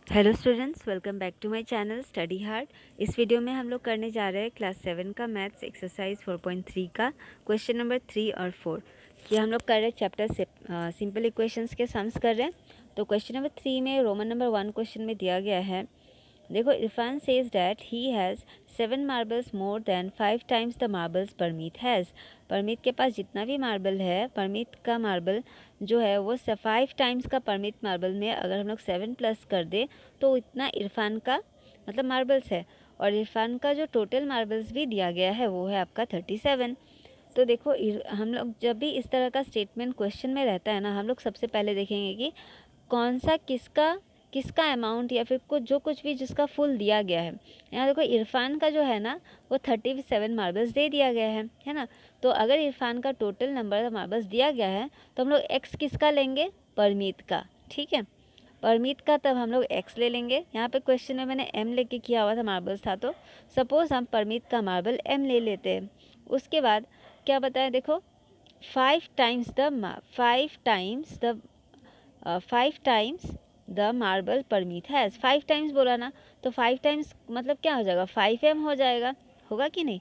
Hello students, welcome back to my channel study hard. इस video में हम लोग करने जा रहे हैं क्लास 7 का मैथ्स एक्सरसाइज 4.3 का क्वेश्चन नंबर 3 और 4। ये हम लोग कर रहे हैं चैप्टर से सिंपल इक्वेशंस के सम्स कर रहे हैं। तो क्वेश्चन नंबर 3 में रोमन नंबर 1 क्वेश्चन में दिया गया है। देखो, Irfan says that he has 7 marbles more than 5 times the marbles Parmeet has. Parmeet के पास जितना भी मार्बल है, परमीत का मार्बल जो है वो 5 टाइम्स का परमीत मार्बल में अगर हम लोग 7 प्लस कर दे तो इतना इरफान का मतलब मार्बल्स है। और इरफान का जो टोटल मार्बल्स भी दिया गया है वो है आपका 37। तो देखो, हम लोग जब भी इस तरह का स्टेटमेंट क्वेश्चन में रहता है ना, हम लोग सबसे पहले देखेंगे कि कौन सा किसका किसका अमाउंट या फिर कुछ भी जिसका फुल दिया गया है। यहाँ देखो, इरफान का जो है ना वो 37 मार्बल्स दे दिया गया है ना। तो अगर इरफान का टोटल नंबर मार्बल्स दिया गया है तो हम लोग एक्स किसका लेंगे? परमीत का। ठीक है, परमीत का तब हम लोग एक्स ले लेंगे। यहाँ पे क्वेश्चन में मैंने एम लेके किया हुआ था, मार्बल्स था, तो सपोज हम परमीत का मार्बल एम ले लेते हैं। उसके बाद क्या बताया, देखो 5 times the marble Parmeet has. 5 times बोला ना, तो 5 टाइम्स मतलब क्या हो जाएगा? 5m हो जाएगा, होगा कि नहीं?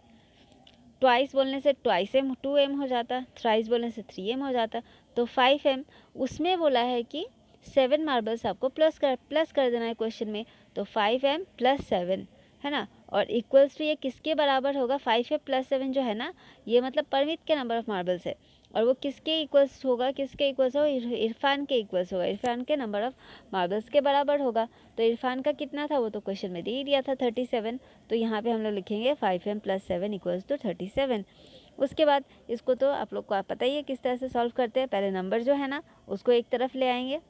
ट्वाइस बोलने से ट्वाइस एम 2m हो जाता, थ्राइस बोलने से 3m हो जाता। तो 5m उसमें बोला है कि 7 मार्बल्स आपको प्लस कर देना है क्वेश्चन में। तो 5m प्लस 7 है ना, और इक्वल्स टू ये किसके बराबर होगा? 5m प्लस 7 जो है ना, ये मतलब परमित के नंबर ऑफ मार्बल्स है। और वो किसके इक्वल्स होगा? किसके इक्वल्स होगा? इरफान के इक्वल्स होगा, इरफान के नंबर ऑफ मार्बल्स के बराबर होगा। तो इरफान का कितना था वो तो क्वेश्चन में दे ही दिया था, 37। तो यहाँ पे हम लोग लिखेंगे 5m प्लस 7 इक्वल्स टू 37। उसके बाद इसको तो आप लोग को पता ही है किस तरह से सॉल्व करते हैं। पहले नंबर जो है ना उसको एक तरफ ले आएंगे,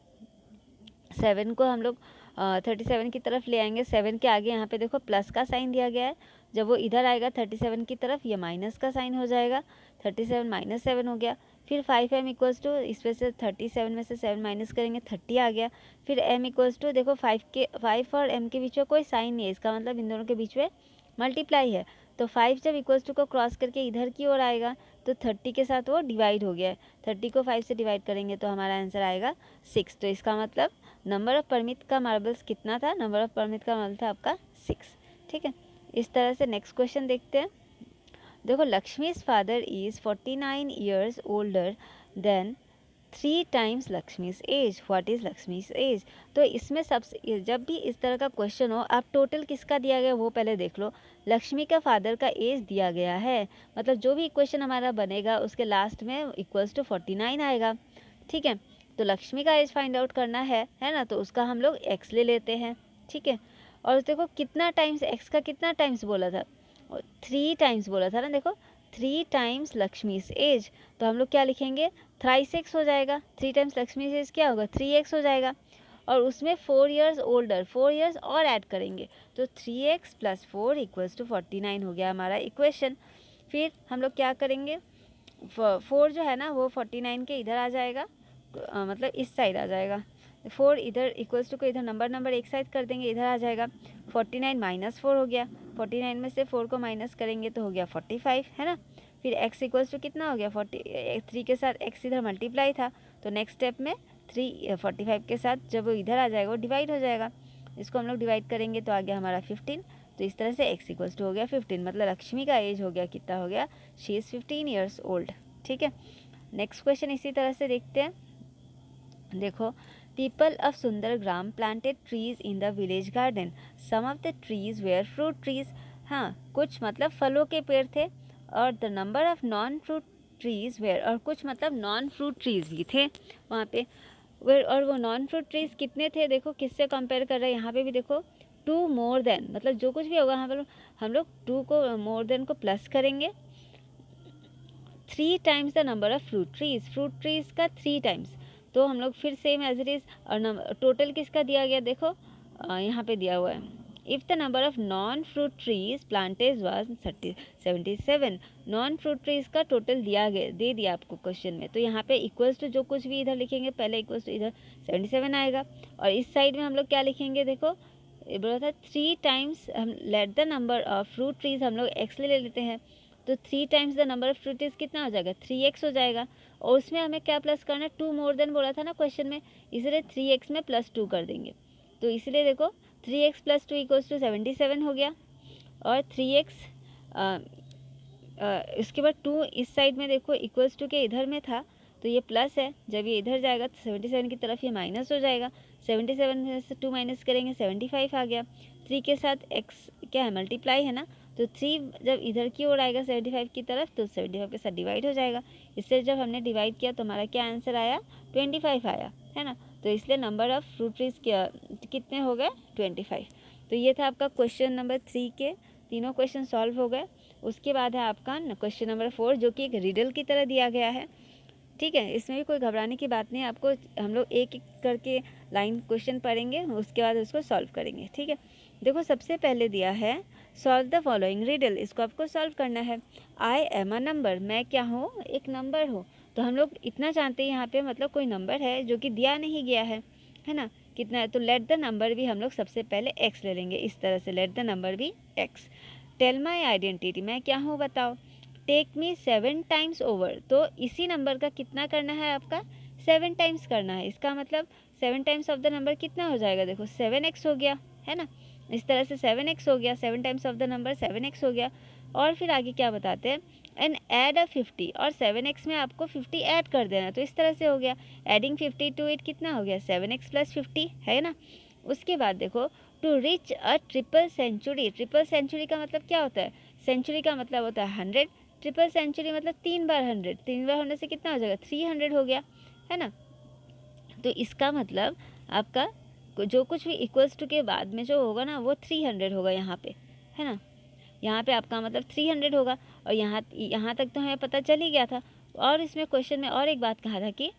7 को हम लोग 37 की तरफ ले आएंगे। 7 के आगे यहाँ पे देखो प्लस का साइन दिया गया है। जब वो इधर आएगा 37 की तरफ, ये माइनस का साइन हो जाएगा। 37 माइनस 7 हो गया। फिर 5m इक्वल्स टू, इसमें से 37 में से 7 माइनस करेंगे, 30 आ गया। फिर m इक्वल्स टू, देखो 5 और m के बीच में कोई साइन नहीं है, इसका मतलब इन दोनों के बीच में मल्टीप्लाई है। तो 5 जब इक्वल्स टू को क्रॉस करके इधर की ओर आएगा तो 30 के साथ वो डिवाइड हो गया है। 30 को 5 से डिवाइड करेंगे तो हमारा आंसर आएगा 6। तो इसका मतलब नंबर ऑफ परमित का मार्बल्स कितना था? नंबर ऑफ परमित का मार्बल था आपका 6। ठीक है, इस तरह से नेक्स्ट क्वेश्चन देखते हैं। देखो, Lakshmi's father is 49 years older than 3 times Lakshmi's age. What is Lakshmi's age? तो इसमें सबसे जब भी इस तरह का क्वेश्चन हो, आप टोटल किसका दिया गया वो पहले देख लो। लक्ष्मी का फादर का एज दिया गया है, मतलब जो भी इक्वेशन हमारा बनेगा उसके लास्ट में इक्वल्स टू 49 आएगा। ठीक है, तो लक्ष्मी का एज फाइंड आउट करना है ना, तो उसका हम लोग एक्स ले लेते हैं। ठीक है, और देखो कितना टाइम्स, एक्स का कितना टाइम्स बोला था? 3 टाइम्स बोला था ना। देखो 3 टाइम्स लक्ष्मीज एज, तो हम लोग क्या लिखेंगे? थ्राइस एक्स हो जाएगा। 3 टाइम्स लक्ष्मीज एज क्या होगा? 3x हो जाएगा। और उसमें 4 ईयर्स ओल्डर, 4 ईयर्स और ऐड करेंगे तो 3x प्लस 4 इक्वल्स टू 49 हो गया हमारा इक्वेशन। फिर हम लोग क्या करेंगे? 4 जो है ना वो 49 के इधर आ जाएगा, मतलब इस साइड आ जाएगा। 4 इधर इक्वल्स टू को इधर नंबर एक साइड कर देंगे, इधर आ जाएगा। 49 माइनस 4 हो गया। 49 में से 4 को माइनस करेंगे तो हो गया 45, है ना। फिर x इक्वल्स टू कितना हो गया? 3 के साथ x इधर मल्टीप्लाई था, तो नेक्स्ट स्टेप में 45 के साथ जब वो इधर आ जाएगा वो डिवाइड हो जाएगा। इसको हम लोग डिवाइड करेंगे तो आ गया हमारा 15। तो इस तरह से x इक्वल्स टू हो गया 15, मतलब लक्ष्मी का एज हो गया, कितना हो गया? She is 15 years old. ठीक है, नेक्स्ट क्वेश्चन इसी तरह से देखते हैं। देखो, people of Sundargram planted trees in the village garden. Some of the trees were fruit trees. हाँ, कुछ मतलब फलों के पेड़ थे। और the number of non fruit trees were, और कुछ मतलब नॉन फ्रूट ट्रीज भी थे वहाँ पे। और वो नॉन फ्रूट ट्रीज कितने थे? देखो किससे कंपेयर कर रहे हैं यहाँ पे भी। देखो 2 मोर देन, मतलब जो कुछ भी होगा यहाँ पर हम लोग 2 को मोर देन को प्लस करेंगे। 3 times the number of fruit trees का 3 टाइम्स। तो हम लोग फिर सेम एज इट इज़, और टोटल किसका दिया गया? देखो यहाँ पे दिया हुआ है। If the number of non fruit trees planted was 77। Non fruit trees का टोटल दिया गया, दे दिया आपको क्वेश्चन में। तो यहाँ पे इक्वल्स टू जो कुछ भी इधर लिखेंगे पहले इक्वल्स टू इधर 77 आएगा। और इस साइड में हम लोग क्या लिखेंगे? देखो बोला था 3 टाइम्स, हम let the number of fruit trees हम लोग एक्स ले लेते हैं। तो 3 times the number of fruit trees कितना हो जाएगा? 3x हो जाएगा। और उसमें हमें क्या प्लस करना है? 2 मोर देन बोला था ना क्वेश्चन में, इसलिए 3x में +2 कर देंगे। तो इसलिए देखो 3x + 2 = 77 हो गया, और 3x इसके बाद 2 इस साइड में देखो इक्वल्स टू के इधर में था, तो ये प्लस है, जब ये इधर जाएगा तो 77 की तरफ ये माइनस हो जाएगा, 77 में से 2 माइनस करेंगे 75 आ गया। 3 के साथ x क्या है, मल्टीप्लाई है ना, तो 3 जब इधर की ओर आएगा 75 की तरफ तो 75 के साथ डिवाइड हो जाएगा। इससे जब हमने डिवाइड किया तो हमारा क्या आंसर आया, 25 आया, है ना। तो इसलिए नंबर ऑफ फ्रूट ट्रीज कितने हो गए, 25। तो ये था आपका क्वेश्चन नंबर 3 के तीनों क्वेश्चन सॉल्व हो गए। उसके बाद है आपका क्वेश्चन नंबर 4, जो कि एक रिडल की तरह दिया गया है। ठीक है, इसमें भी कोई घबराने की बात नहीं है, आपको हम लोग एक एक करके लाइन क्वेश्चन पढ़ेंगे, उसके बाद उसको सॉल्व करेंगे। ठीक है, देखो सबसे पहले दिया है सॉल्व द फॉलोइंग रिडल, इसको आपको सॉल्व करना है। आई एम अ नंबर, मैं क्या हूँ, एक नंबर हूँ। तो हम लोग इतना जानते हैं यहाँ पे मतलब कोई नंबर है जो कि दिया नहीं गया है ना, कितना है। तो लेट द नंबर भी हम लोग सबसे पहले एक्स ले लेंगे, इस तरह से लेट द नंबर भी एक्स। टेल माई आइडेंटिटी, मैं क्या हूँ बताओ। टेक मी 7 टाइम्स ओवर, तो इसी नंबर का कितना करना है आपका, 7 टाइम्स करना है। इसका मतलब 7 टाइम्स ऑफ द नंबर कितना हो जाएगा, देखो 7x हो गया, है ना। इस तरह से 7x हो गया, 7 times of the number 7x हो गया। और फिर आगे क्या बताते हैं, एंड ऐड अ 50, और 7x में आपको 50 ऐड कर देना, तो इस तरह से हो गया। एडिंग 50 टू इट कितना हो गया, 7x + 50, है ना। उसके बाद देखो to reach a triple century, triple century का मतलब क्या होता है, सेंचुरी का मतलब होता है 100, ट्रिपल सेंचुरी मतलब 3 बार 100, 3 बार 100 से कितना हो जाएगा, 300 हो गया, है ना। तो इसका मतलब आपका जो कुछ भी इक्वल्स टू के बाद में जो होगा ना वो 300 होगा यहाँ पे, है ना। यहाँ पे आपका मतलब 300 होगा, और यहाँ तक तो हमें पता चल ही गया था। और इसमें क्वेश्चन में और एक बात कहा था कि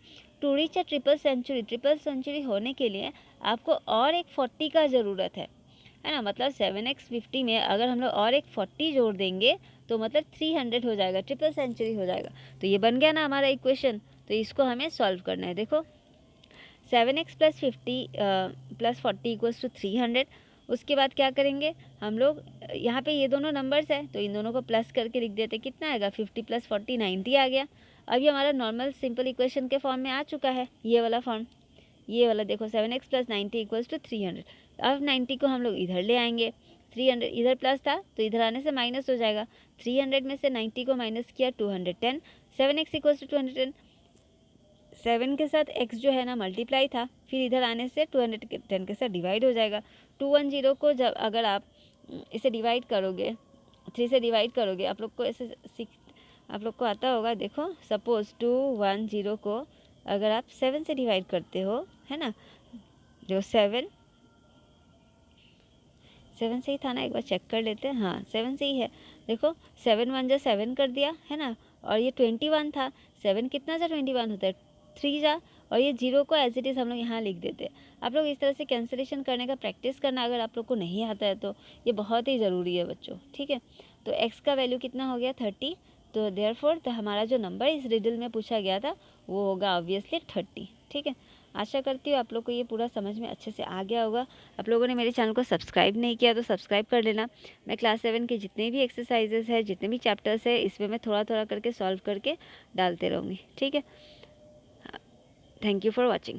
to reach a triple century, triple century होने के लिए आपको और एक 40 का ज़रूरत है ना। मतलब 7x 50 में अगर हम लोग और एक 40 जोड़ देंगे तो मतलब 300 हो जाएगा, ट्रिपल सेंचुरी हो जाएगा। तो ये बन गया ना हमारा इक्वेशन। तो इसको हमें सॉल्व करना है। देखो 7x + 50 + 40 = 300। उसके बाद क्या करेंगे हम लोग, यहाँ पे ये दोनों नंबर्स है तो इन दोनों को प्लस करके लिख देते, कितना आएगा 50 + 40 90 आ गया। अब ये हमारा नॉर्मल सिंपल इक्वेशन के फॉर्म में आ चुका है, ये वाला फॉर्म, ये वाला देखो 7x + 90 = 300। अब 90 को हम लोग इधर ले आएंगे, 300 इधर प्लस था तो इधर आने से माइनस हो जाएगा। 300 में से 90 को माइनस किया 210, 7x = 210। 7 के साथ x जो है ना मल्टीप्लाई था, फिर इधर आने से 210 के साथ डिवाइड हो जाएगा। 210 को जब अगर आप इसे डिवाइड करोगे, 3 से डिवाइड करोगे, आप लोग को ऐसे आप लोग को आता होगा। देखो सपोज 210 को अगर आप 7 से डिवाइड करते हो, है ना, जो 7 से ही था ना, एक बार चेक कर लेते हैं। हाँ 7 से ही है। देखो 7 1 जा 7 कर दिया, है ना, और ये 21 था, 7 कितना जा 21 होता है, 3 जा, और ये 0 को एज इट इज़ हम लोग यहाँ लिख देते हैं। आप लोग इस तरह से कैंसिलेशन करने का प्रैक्टिस करना, अगर आप लोग को नहीं आता है तो ये बहुत ही ज़रूरी है बच्चों। ठीक है, तो x का वैल्यू कितना हो गया 30। तो देयरफॉर तो हमारा जो नंबर इस रिडल में पूछा गया था वो होगा ऑब्वियसली 30। ठीक है, आशा करती हूँ आप लोग को ये पूरा समझ में अच्छे से आ गया होगा। आप लोगों ने मेरे चैनल को सब्सक्राइब नहीं किया तो सब्सक्राइब कर लेना। मैं क्लास 7 के जितने भी एक्सरसाइजेस है, जितने भी चैप्टर्स है, इसमें मैं थोड़ा थोड़ा करके सॉल्व करके डालते रहूँगी। ठीक है, थैंक यू फॉर वॉचिंग।